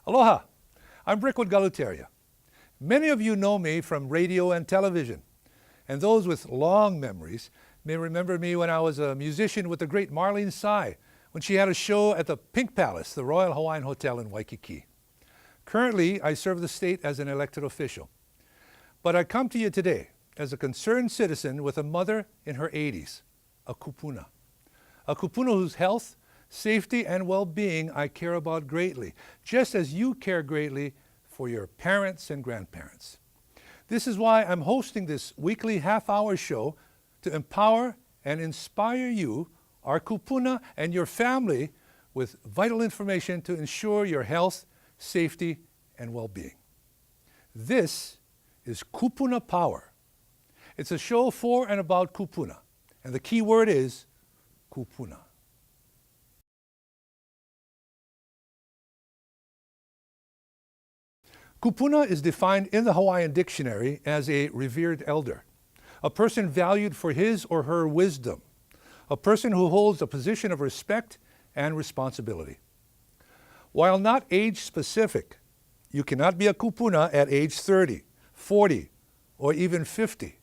Aloha, I'm Brickwood Galuteria. Many of you know me from radio and television, and those with long memories may remember me when I was a musician with the great Marlene Tsai, when she had a show at the Pink Palace, the Royal Hawaiian Hotel in Waikiki. Currently, I serve the state as an elected official. But I come to you today as a concerned citizen with a mother in her 80s, a kupuna. A kupuna whose health, safety, and well-being I care about greatly, just as you care greatly for your parents and grandparents. This is why I'm hosting this weekly half-hour show to empower and inspire you, our kupuna, and your family with vital information to ensure your health, safety, and well-being. This is Kupuna Power. It's a show for and about kupuna, and the key word is kupuna. Kupuna is defined in the Hawaiian dictionary as a revered elder, a person valued for his or her wisdom, a person who holds a position of respect and responsibility. While not age-specific, you cannot be a kupuna at age 30, 40, or even 50.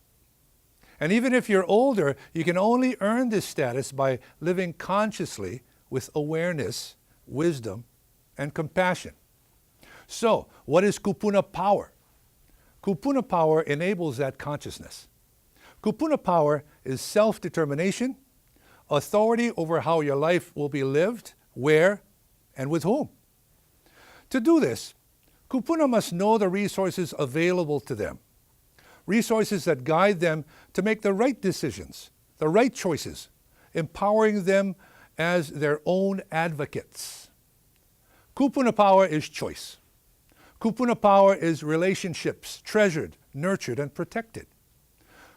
And even if you're older, you can only earn this status by living consciously with awareness, wisdom, and compassion. So, what is Kupuna Power? Kupuna Power enables that consciousness. Kupuna Power is self-determination, authority over how your life will be lived, where, and with whom. To do this, kupuna must know the resources available to them, resources that guide them to make the right decisions, the right choices, empowering them as their own advocates. Kupuna Power is choice. Kupuna Power is relationships, treasured, nurtured, and protected.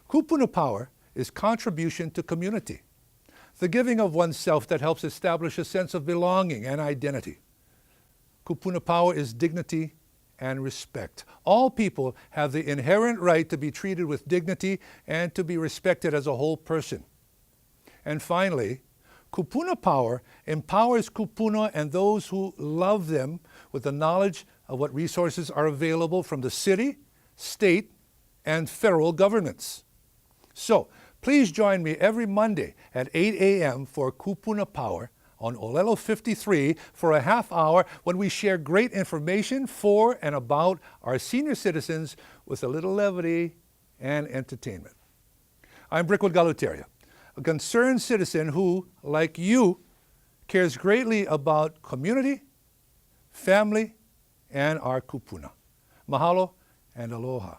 Kupuna Power is contribution to community, the giving of oneself that helps establish a sense of belonging and identity. Kupuna Power is dignity and respect. All people have the inherent right to be treated with dignity and to be respected as a whole person. And finally, Kupuna Power empowers kupuna and those who love them with the knowledge of what resources are available from the city, state, and federal governments. So, please join me every Monday at 8 a.m. for Kupuna Power on Olelo 53 for a half hour when we share great information for and about our senior citizens with a little levity and entertainment. I'm Brickwood Galuteria, a concerned citizen who, like you, cares greatly about community, family, and our kupuna. Mahalo and aloha.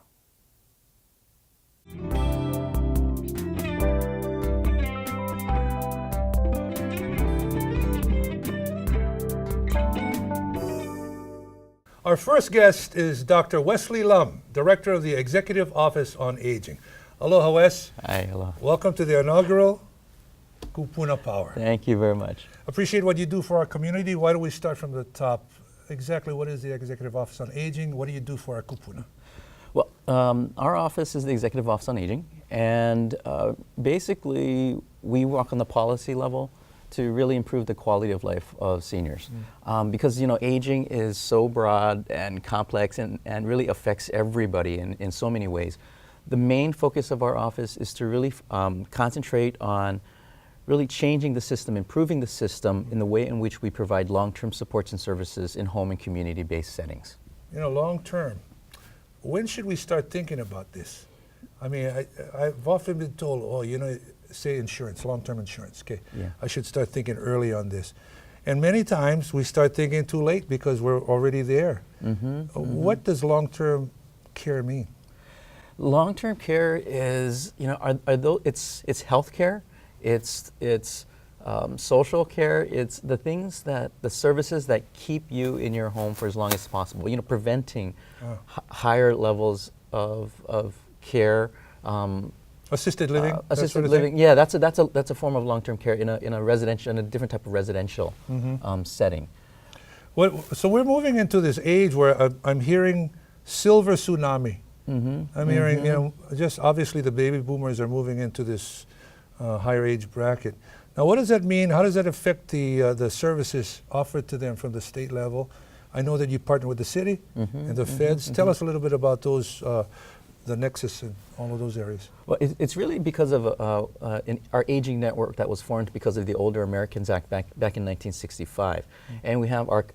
Our first guest is Dr. Wesley Lum, Director of the Executive Office on Aging. Aloha, Wes. Hi, hello. Welcome to the inaugural Kupuna Power. Thank you very much. Appreciate what you do for our community. Why don't we start from the top? Exactly what is the Executive Office on Aging? What do you do for our kupuna? Well, our office is the Executive Office on Aging, and basically we work on the policy level to really improve the quality of life of seniors. Because, you know, aging is so broad and complex and really affects everybody in so many ways. The main focus of our office is to really concentrate on really changing the system, improving the system in the way in which we provide long-term supports and services in home and community-based settings. You know, long-term, when should we start thinking about this? I mean, I've often been told, oh, you know, say insurance, long-term insurance, okay, yeah. I should start thinking early on this. And many times we start thinking too late because we're already there. What does long-term care mean? Long-term care is, you know, it's health care, it's social care, it's the things that, the services that keep you in your home for as long as possible, you know, preventing higher levels of care. Assisted living? Assisted living, yeah, that's a form of long-term care in a residential, in a different type of residential setting. Well, so we're moving into this age where I'm hearing silver tsunami. I'm hearing, you know, just obviously the baby boomers are moving into this higher age bracket. Now, what does that mean? How does that affect the services offered to them from the state level? I know that you partner with the city and the feds. Tell us a little bit about those, the nexus in all of those areas. Well, it's really because of our aging network that was formed because of the Older Americans Act back in 1965. And we have our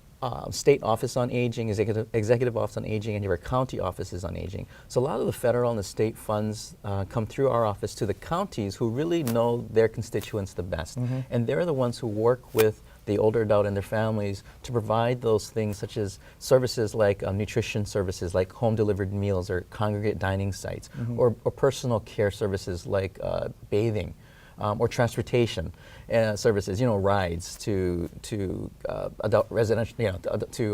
state office on aging, executive office on aging, and you have our county offices on aging. So a lot of the federal and the state funds come through our office to the counties who really know their constituents the best. And they're the ones who work with the older adult and their families to provide those things such as services like nutrition services like home delivered meals or congregate dining sites or personal care services like bathing or transportation services, rides to adult residential, to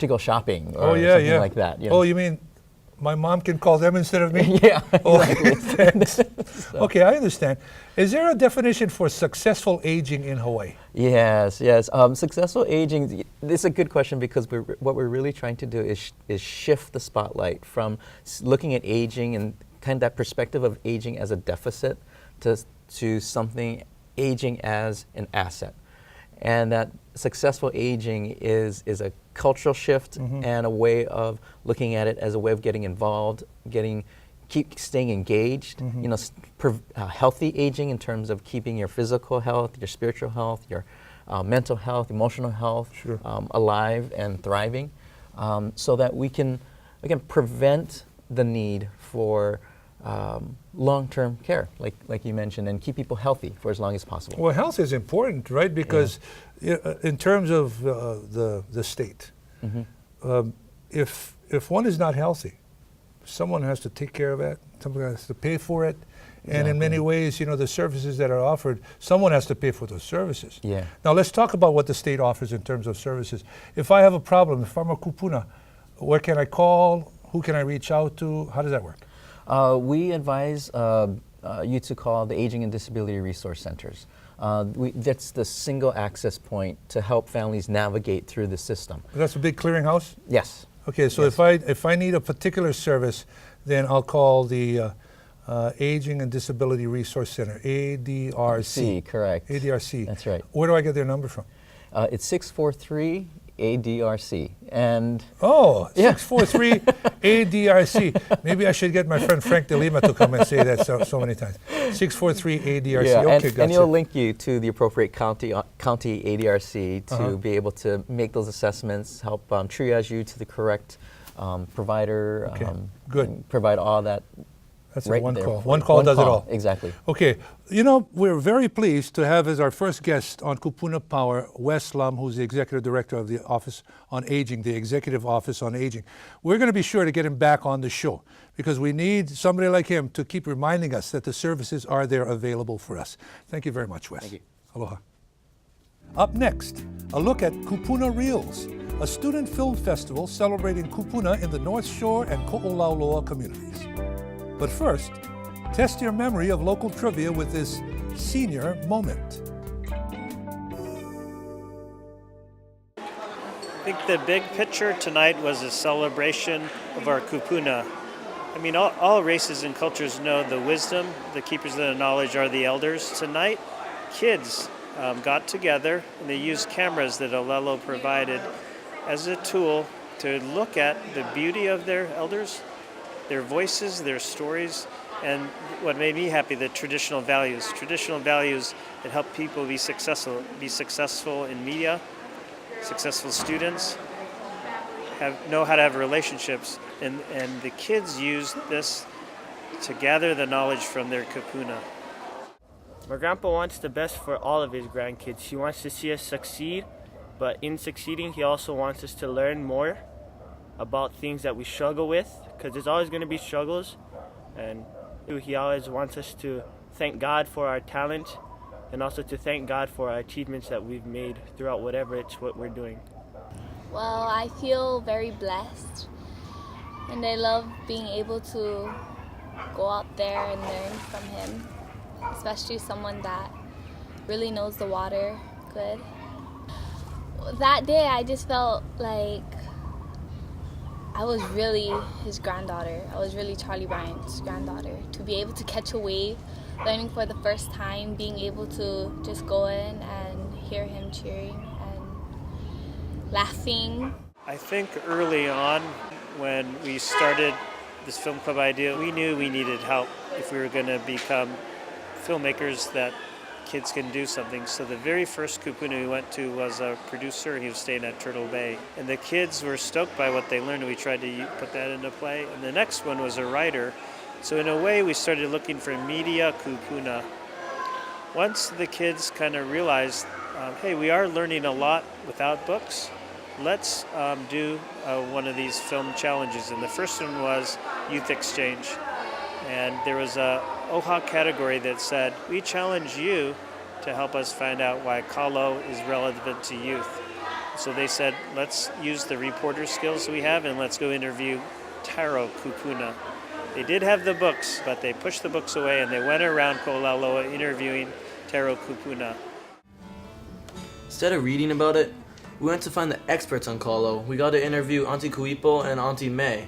go shopping or something like that. Oh, you mean my mom can call them instead of me? Yeah, exactly. Thanks. Okay, I understand. Is there a definition for successful aging in Hawaii? Yes. Successful aging, this is a good question because what we're really trying to do is shift the spotlight from looking at aging and kind of that perspective of aging as a deficit to something aging as an asset. And that successful aging is a cultural shift and a way of looking at it as a way of getting involved, keep staying engaged, healthy aging in terms of keeping your physical health, your spiritual health, your mental health, emotional health alive and thriving, so that we can, again, prevent the need for long-term care, like you mentioned, and keep people healthy for as long as possible. Well, health is important, right? Because in terms of the state, if one is not healthy, someone has to take care of it, someone has to pay for it, and in many ways, the services that are offered, someone has to pay for those services. Yeah. Now let's talk about what the state offers in terms of services. If I have a problem, if I'm a kupuna, where can I call? Who can I reach out to? How does that work? We advise you to call the Aging and Disability Resource Centers. That's the single access point to help families navigate through the system. That's a big clearinghouse? Yes. Okay, so if I need a particular service, then I'll call the Aging and Disability Resource Center, ADRC. Correct. ADRC. That's right. Where do I get their number from? It's 643 ADRC. And 643 ADRC. Maybe I should get my friend Frank De Lima to come and say that so many times. 643 ADRC. Yeah, okay, and he'll link you to the appropriate county ADRC to be able to make those assessments, help triage you to the correct provider. Okay, good. Provide all that. That's right one there. call. One call does it all. Exactly. Okay. We're very pleased to have as our first guest on Kupuna Power, Wes Lum, who's the Executive Director of the Office on Aging, the Executive Office on Aging. We're going to be sure to get him back on the show because we need somebody like him to keep reminding us that the services are there available for us. Thank you very much, Wes. Thank you. Aloha. Up next, a look at Kupuna Reels, a student film festival celebrating kupuna in the North Shore and Ko'olauloa communities. But first, test your memory of local trivia with this senior moment. I think the big picture tonight was a celebration of our kupuna. I mean, all races and cultures know the wisdom, the keepers of the knowledge are the elders. Tonight, kids got together and they used cameras that Olelo provided as a tool to look at the beauty of their elders, their voices, their stories, and what made me happy, the traditional values that help people be successful in media, successful students, know how to have relationships, and the kids use this to gather the knowledge from their kupuna. My grandpa wants the best for all of his grandkids. He wants to see us succeed, but in succeeding, he also wants us to learn more about things that we struggle with, because there's always going to be struggles, and he always wants us to thank God for our talent and also to thank God for our achievements that we've made throughout what we're doing. Well, I feel very blessed, and I love being able to go out there and learn from him, especially someone that really knows the water good. That day I just felt like I was really his granddaughter. I was really Charlie Bryant's granddaughter. To be able to catch a wave, learning for the first time, being able to just go in and hear him cheering, and laughing. I think early on when we started this film club idea, we knew we needed help if we were going to become filmmakers that kids can do something. So the very first Kupuna we went to was a producer. He was staying at Turtle Bay. And the kids were stoked by what they learned, and we tried to put that into play. And the next one was a writer. So in a way, we started looking for media Kupuna. Once the kids kind of realized, hey, we are learning a lot without books, let's do one of these film challenges. And the first one was youth exchange. And there was a OHA category that said, we challenge you to help us find out why Kalo is relevant to youth. So they said, let's use the reporter skills we have and let's go interview Taro Kupuna. They did have the books, but they pushed the books away and they went around Kolaloa interviewing Taro Kupuna. Instead of reading about it, we went to find the experts on Kalo. We got to interview Auntie Kuipo and Auntie May.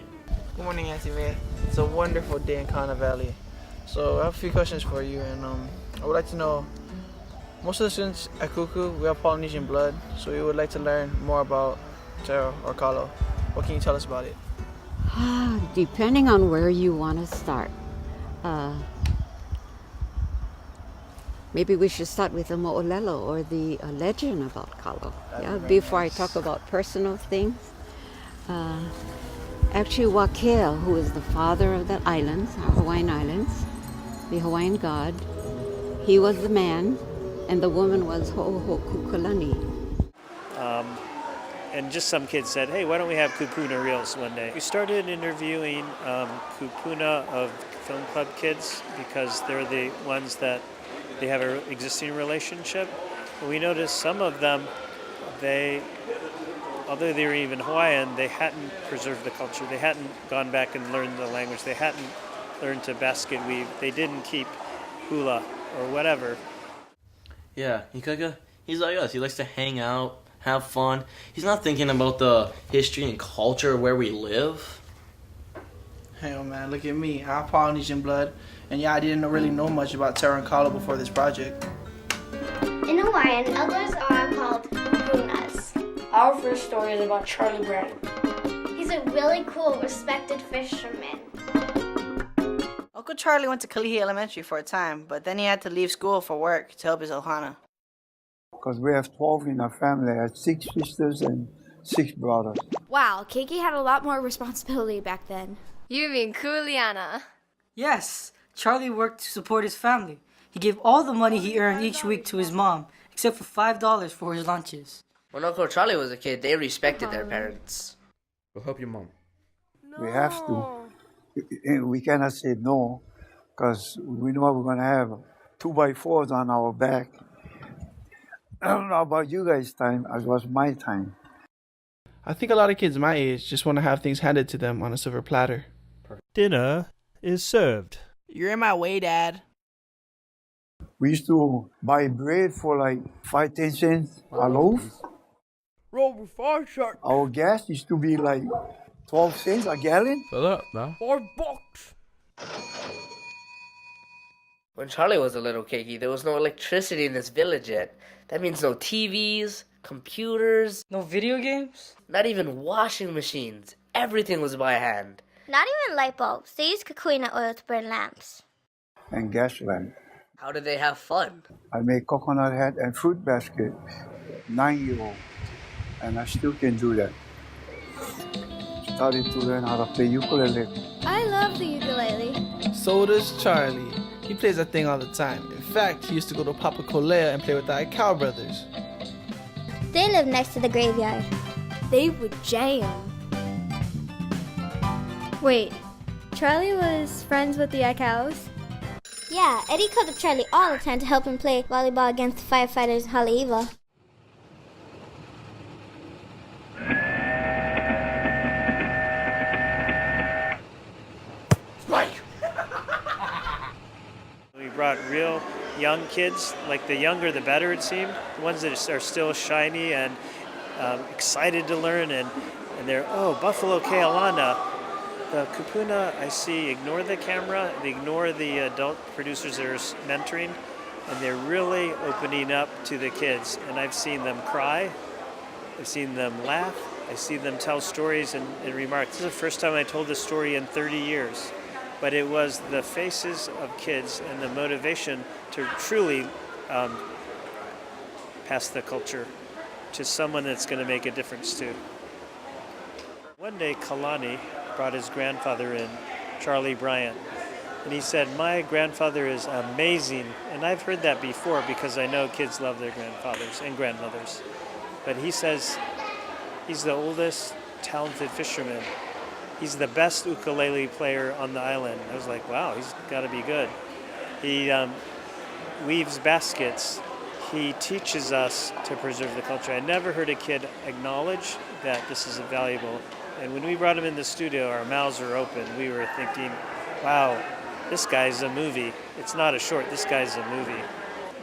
Good morning, Auntie May. It's a wonderful day in Kana Valley. So I have a few questions for you, and I would like to know, most of the students at Kuku, we have Polynesian blood, so we would like to learn more about Taro or Kalo. What can you tell us about it? Depending on where you want to start. Maybe we should start with the Mo'olelo or the legend about Kalo. Yeah, before I talk about personal things. Actually, Wakea, who is the father of the islands, our Hawaiian islands, the Hawaiian god, he was the man, and the woman was Ho'ohokukalani. And just some kids said, hey, why don't we have Kupuna Reels one day? We started interviewing Kupuna of film club kids because they're the ones that they have an existing relationship. But we noticed some of them, although they were even Hawaiian, they hadn't preserved the culture. They hadn't gone back and learned the language. They hadn't learned to basket weave. They didn't keep hula or whatever. Yeah, Ikaga, he's like us. He likes to hang out, have fun. He's not thinking about the history and culture where we live. Hell man, look at me. I have Polynesian blood, and yeah, I didn't really know much about Taro and Kalo before this project. In Hawaiian, elders are called kupunas. Our first story is about Charlie Bryant. He's a really cool, respected fisherman. Uncle Charlie went to Kalihi Elementary for a time, but then he had to leave school for work to help his ohana. Because we have 12 in our family. I have 6 sisters and 6 brothers. Wow, Keiki had a lot more responsibility back then. You mean Kuliana? Yes, Charlie worked to support his family. He gave all the money he earned each week to his mom, except for $5 for his lunches. When Uncle Charlie was a kid, they respected their parents. We'll help your mom. No. We have to. We cannot say no, because we know we're going to have 2x4s on our back. I don't know about you guys' time, as was my time. I think a lot of kids my age just want to have things handed to them on a silver platter. Dinner is served. You're in my way, Dad. We used to buy bread for like 5-10 cents a loaf. Roll 5 shirts. Our gas used to be like 12 cents a gallon. Fill up, man. $5. When Charlie was a little Keiki, there was no electricity in this village yet. That means no TVs, computers. No video games? Not even washing machines. Everything was by hand. Not even light bulbs. They used kukuina oil to burn lamps. And gas lamp. How did they have fun? I made coconut hat and fruit basket, 9-year-old. And I still can do that. Started to learn how to play ukulele. I love the ukulele. So does Charlie. He plays that thing all the time. In fact, he used to go to Papa Kolea and play with the Aikau brothers. They lived next to the graveyard. They would jam. Wait, Charlie was friends with the Aikaus? Yeah, Eddie called up Charlie all the time to help him play volleyball against the firefighters in Haleiwa. We brought real young kids, like the younger the better it seemed, the ones that are still shiny and excited to learn, and they're, oh, Buffalo Kealana. The Kupuna, I see, ignore the camera, they ignore the adult producers that are mentoring, and they're really opening up to the kids. And I've seen them cry, I've seen them laugh. I see them tell stories and remark. This is the first time I told this story in 30 years. But it was the faces of kids and the motivation to truly pass the culture to someone that's going to make a difference too. One day, Kalani brought his grandfather in, Charlie Bryant, and he said, "My grandfather is amazing." And I've heard that before because I know kids love their grandfathers and grandmothers. But he says he's the oldest talented fisherman. He's the best ukulele player on the island. I was like, wow, he's got to be good. He weaves baskets. He teaches us to preserve the culture. I never heard a kid acknowledge that this is valuable. And when we brought him in the studio, our mouths were open. We were thinking, wow, this guy's a movie. It's not a short, this guy's a movie.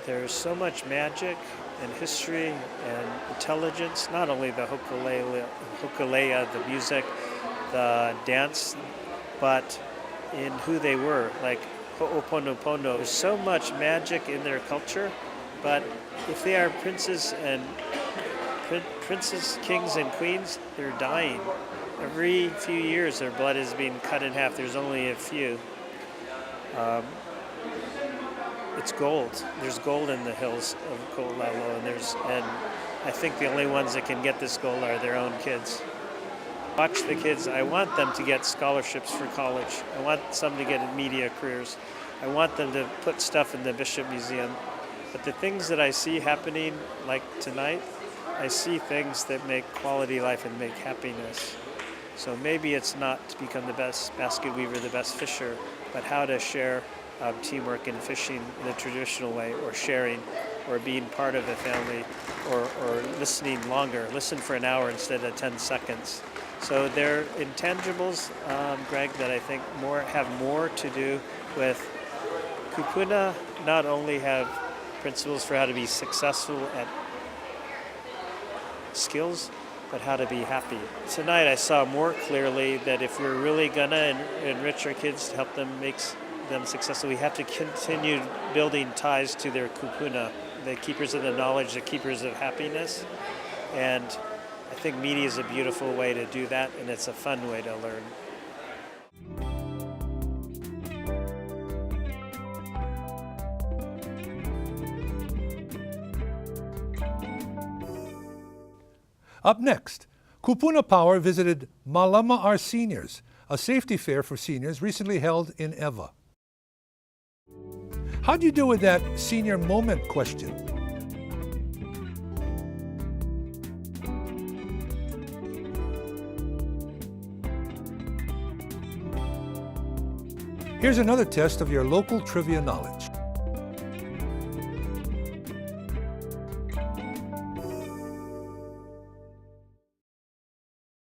There's so much magic and history and intelligence, not only the hokulea, the music, the dance, but in who they were, like ho'oponopono. There's so much magic in their culture, but if they are princes, kings, and queens, they're dying. Every few years their blood is being cut in half. There's only a few. It's gold. There's gold in the hills of Ko'olelo, and I think the only ones that can get this gold are their own kids. Watch the kids. I want them to get scholarships for college. I want some to get media careers. I want them to put stuff in the Bishop Museum. But the things that I see happening, like tonight, I see things that make quality life and make happiness. So maybe it's not to become the best basket weaver, the best fisher, but how to share teamwork in fishing in a traditional way, or sharing, or being part of a family, or listening longer. Listen for an hour instead of 10 seconds. So they're intangibles, Greg, that I think have more to do with Kupuna. Not only have principles for how to be successful at skills, but how to be happy. Tonight I saw more clearly that if we're really gonna enrich our kids to help them make them successful, we have to continue building ties to their kupuna, the keepers of the knowledge, the keepers of happiness. And I think media is a beautiful way to do that, and it's a fun way to learn. Up next, Kupuna Power visited Malama Our Seniors, a safety fair for seniors recently held in Eva. How do you deal with that senior moment question? Here's another test of your local trivia knowledge.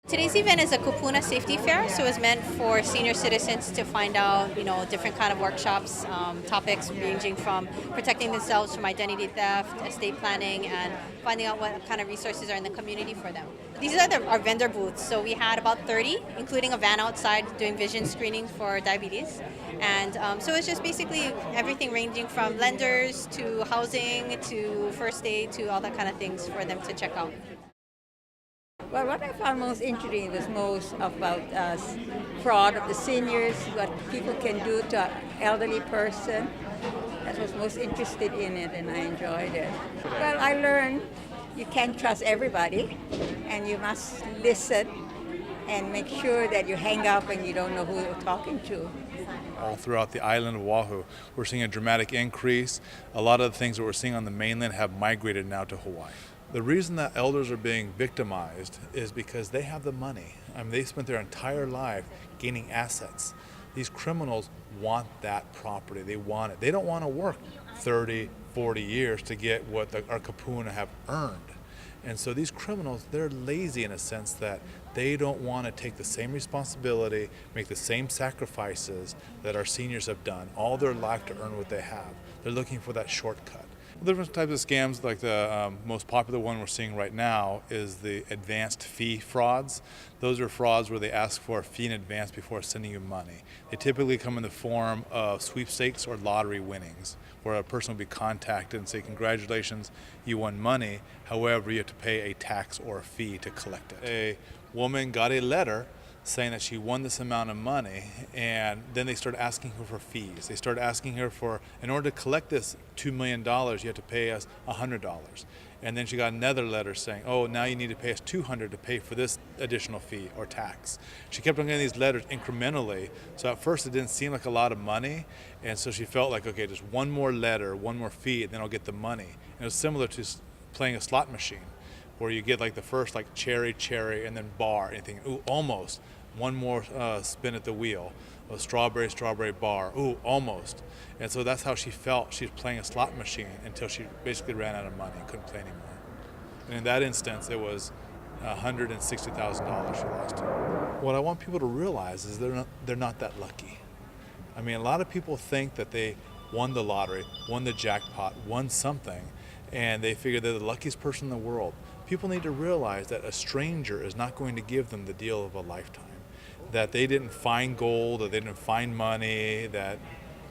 Today's event is a Kupuna safety fair, so it's meant for senior citizens to find out, different kind of workshops, topics ranging from protecting themselves from identity theft, estate planning, and finding out what kind of resources are in the community for them. These are our vendor booths, so we had about 30, including a van outside doing vision screening for diabetes. And so it's just basically everything ranging from lenders to housing to first aid to all that kind of things for them to check out. Well, what I found most interesting was most about fraud of the seniors, what people can do to an elderly person. That was most interested in it, and I enjoyed it. Well, I learned you can't trust everybody, and you must listen and make sure that you hang up and you don't know who you're talking to. All throughout the island of Oahu, we're seeing a dramatic increase. A lot of the things that we're seeing on the mainland have migrated now to Hawaii. The reason that elders are being victimized is because they have the money. I mean, they spent their entire life gaining assets. These criminals want that property. They want it. They don't want to work 30, 40 years to get what our kupuna have earned. And so these criminals, they're lazy in a sense that they don't want to take the same responsibility, make the same sacrifices that our seniors have done all their life to earn what they have. They're looking for that shortcut. The different types of scams, like the most popular one we're seeing right now is the advanced fee frauds. Those are frauds where they ask for a fee in advance before sending you money. They typically come in the form of sweepstakes or lottery winnings, where a person will be contacted and say, congratulations, you won money. However, you have to pay a tax or a fee to collect it. A woman got a letter saying that she won this amount of money, and then they started asking her for fees. They started asking her for, in order to collect this $2 million, you have to pay us $100. And then she got another letter saying, oh, now you need to pay us $200 to pay for this additional fee or tax. She kept on getting these letters incrementally, so at first it didn't seem like a lot of money, and so she felt like, okay, just one more letter, one more fee, and then I'll get the money. And it was similar to playing a slot machine, where you get like the first like cherry, and then bar, and you think, ooh, almost. One more spin at the wheel. A strawberry, bar. Ooh, almost. And so that's how she felt. She was playing a slot machine until she basically ran out of money and couldn't play anymore. And in that instance, it was $160,000 she lost. What I want people to realize is they're not that lucky. I mean, a lot of people think that they won the lottery, won the jackpot, won something, and they figure they're the luckiest person in the world. People need to realize that a stranger is not going to give them the deal of a lifetime. That they didn't find gold, or they didn't find money, that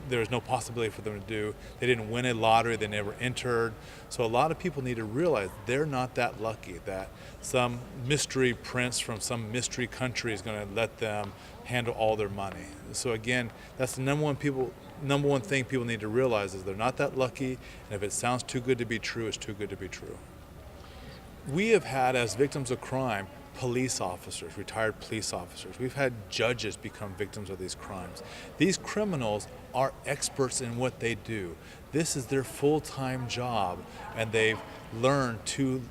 there was no possibility for them to do. They didn't win a lottery, they never entered. So a lot of people need to realize they're not that lucky, that some mystery prince from some mystery country is going to let them handle all their money. So again, that's the number one thing people need to realize is they're not that lucky, and if it sounds too good to be true, it's too good to be true. We have had, as victims of crime, police officers, retired police officers. We've had judges become victims of these crimes. These criminals are experts in what they do. This is their full-time job, and they've learned to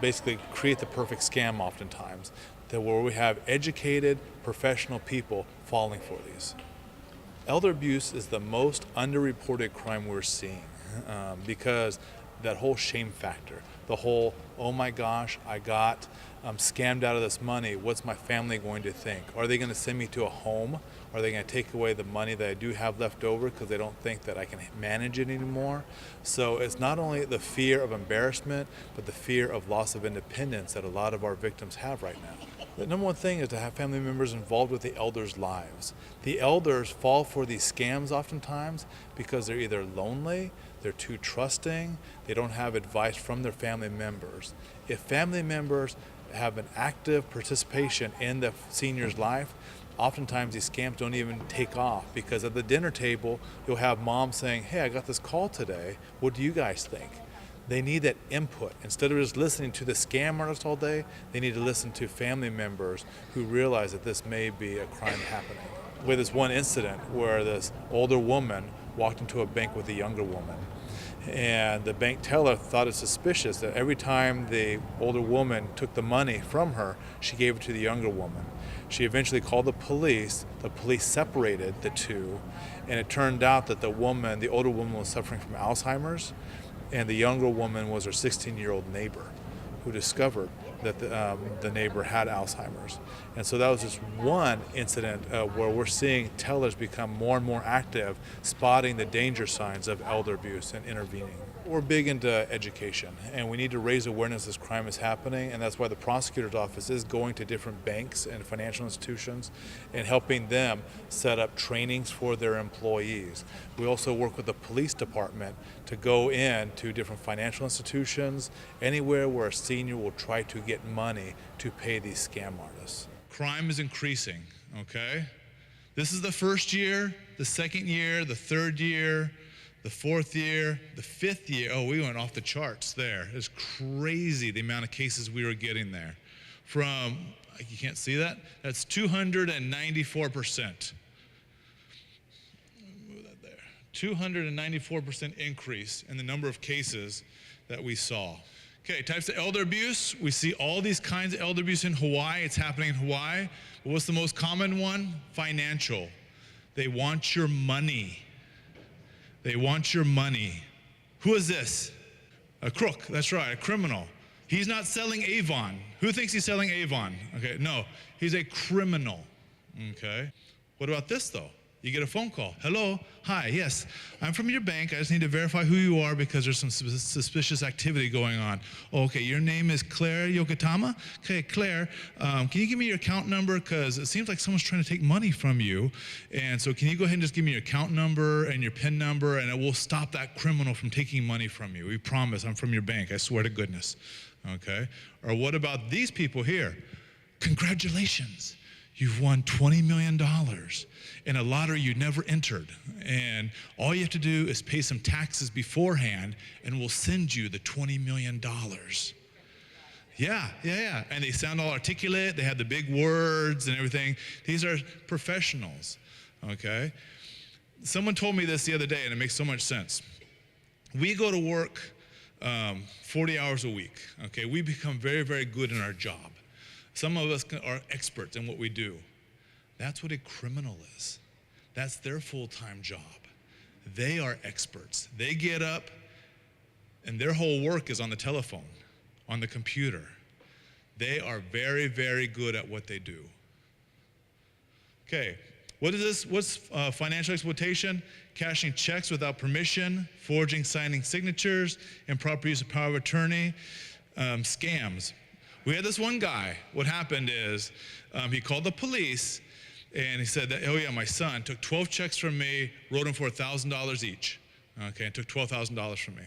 basically create the perfect scam oftentimes, where we have educated, professional people falling for these. Elder abuse is the most underreported crime we're seeing because that whole shame factor, the whole, oh my gosh, I got scammed out of this money. What's my family going to think? Are they going to send me to a home? Are they going to take away the money that I do have left over because they don't think that I can manage it anymore? So it's not only the fear of embarrassment, but the fear of loss of independence that a lot of our victims have right now. The number one thing is to have family members involved with the elders' lives. The elders fall for these scams oftentimes because they're either lonely, they're too trusting, they don't have advice from their family members. If family members have an active participation in the senior's life, oftentimes these scams don't even take off, because at the dinner table, you'll have mom saying, hey, I got this call today. What do you guys think? They need that input. Instead of just listening to the scam artist all day, they need to listen to family members who realize that this may be a crime happening. We had this one incident where this older woman walked into a bank with a younger woman. And the bank teller thought it suspicious that every time the older woman took the money from her, she gave it to the younger woman. She eventually called the police separated the two, and it turned out that the older woman was suffering from Alzheimer's, and the younger woman was her 16-year-old neighbor who discovered that the neighbor had Alzheimer's. And so that was just one incident where we're seeing tellers become more and more active, spotting the danger signs of elder abuse and intervening. We're big into education, and we need to raise awareness this crime is happening, and that's why the prosecutor's office is going to different banks and financial institutions and helping them set up trainings for their employees. We also work with the police department to go in to different financial institutions, anywhere where a senior will try to get money to pay these scam artists. Crime is increasing, okay? This is the first year, the second year, the third year, the fourth year, the fifth year. Oh, we went off the charts there. It's crazy the amount of cases we were getting there. From, you can't see that? That's 294%. 294% increase in the number of cases that we saw. Okay, types of elder abuse. We see all these kinds of elder abuse in Hawaii. It's happening in Hawaii. But what's the most common one? Financial. They want your money. They want your money. Who is this? A crook, that's right, a criminal. He's not selling Avon. Who thinks he's selling Avon? Okay, no, he's a criminal, okay? What about this though? You get a phone call. Hello, hi, yes, I'm from your bank. I just need to verify who you are because there's some suspicious activity going on. Oh, okay, your name is Claire Yokotama? Okay, Claire, can you give me your account number? Because it seems like someone's trying to take money from you. And so can you go ahead and just give me your account number and your PIN number, and it will stop that criminal from taking money from you. We promise, I'm from your bank, I swear to goodness. Okay? Or what about these people here? Congratulations. You've won $20 million in a lottery you never entered. And all you have to do is pay some taxes beforehand, and we'll send you the $20 million. Yeah. And they sound all articulate. They have the big words and everything. These are professionals, okay? Someone told me this the other day, and it makes so much sense. We go to work 40 hours a week, okay? We become very, very good in our job. Some of us are experts in what we do. That's what a criminal is. That's their full-time job. They are experts. They get up, and their whole work is on the telephone, on the computer. They are very, very good at what they do. Okay, what is this? What's financial exploitation? Cashing checks without permission, forging, signing signatures, improper use of power of attorney, scams. We had this one guy. What happened is he called the police, and he said that, oh yeah, my son took 12 checks from me, wrote them for $1,000 each, okay, and took $12,000 from me.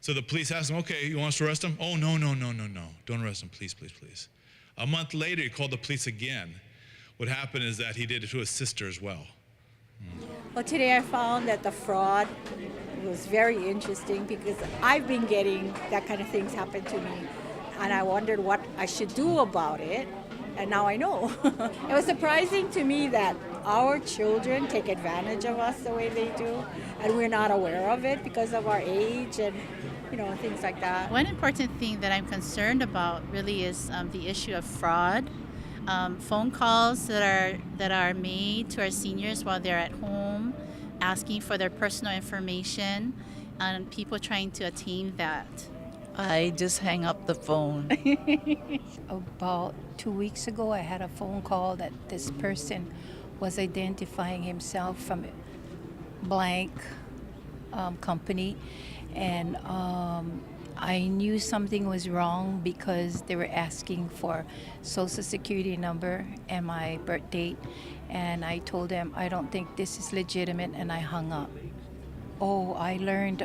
So the police asked him, okay, you want us to arrest him? Oh, no, don't arrest him, please. A month later, he called the police again. What happened is that he did it to his sister as well. Well, today I found that the fraud was very interesting because I've been getting that kind of things happen to me. And I wondered what I should do about it, and now I know. It was surprising to me that our children take advantage of us the way they do, and we're not aware of it because of our age and, things like that. One important thing that I'm concerned about really is the issue of fraud. Phone calls that are made to our seniors while they're at home, asking for their personal information, and people trying to attain that. I just hang up the phone. About 2 weeks ago, I had a phone call that this person was identifying himself from blank company, and I knew something was wrong because they were asking for social security number and my birth date, and I told them I don't think this is legitimate, and I hung up. Oh, I learned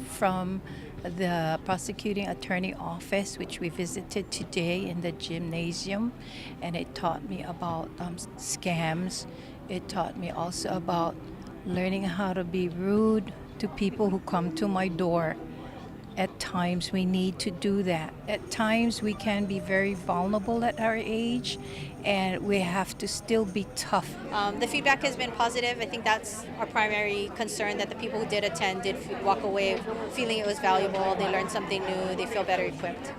from the prosecuting attorney office, which we visited today in the gymnasium, and it taught me about scams. It taught me also about learning how to be rude to people who come to my door. At times we need to do that. At times we can be very vulnerable at our age, and we have to still be tough. The feedback has been positive. I think that's our primary concern, that the people who did attend did walk away feeling it was valuable. They learned something new. They feel better equipped.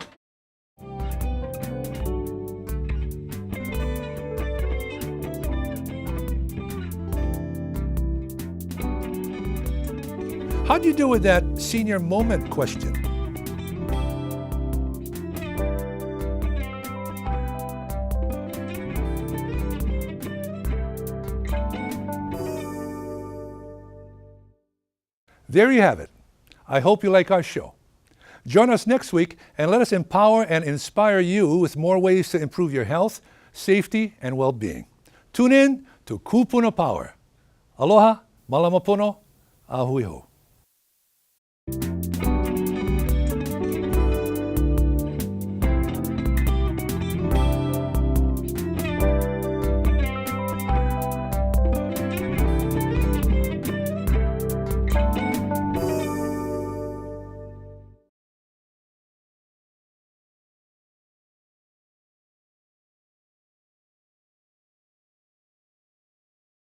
How'd you do with that senior moment question? There you have it. I hope you like our show. Join us next week and let us empower and inspire you with more ways to improve your health, safety, and well-being. Tune in to Kupuna Power. Aloha, malama pono, ahui ho.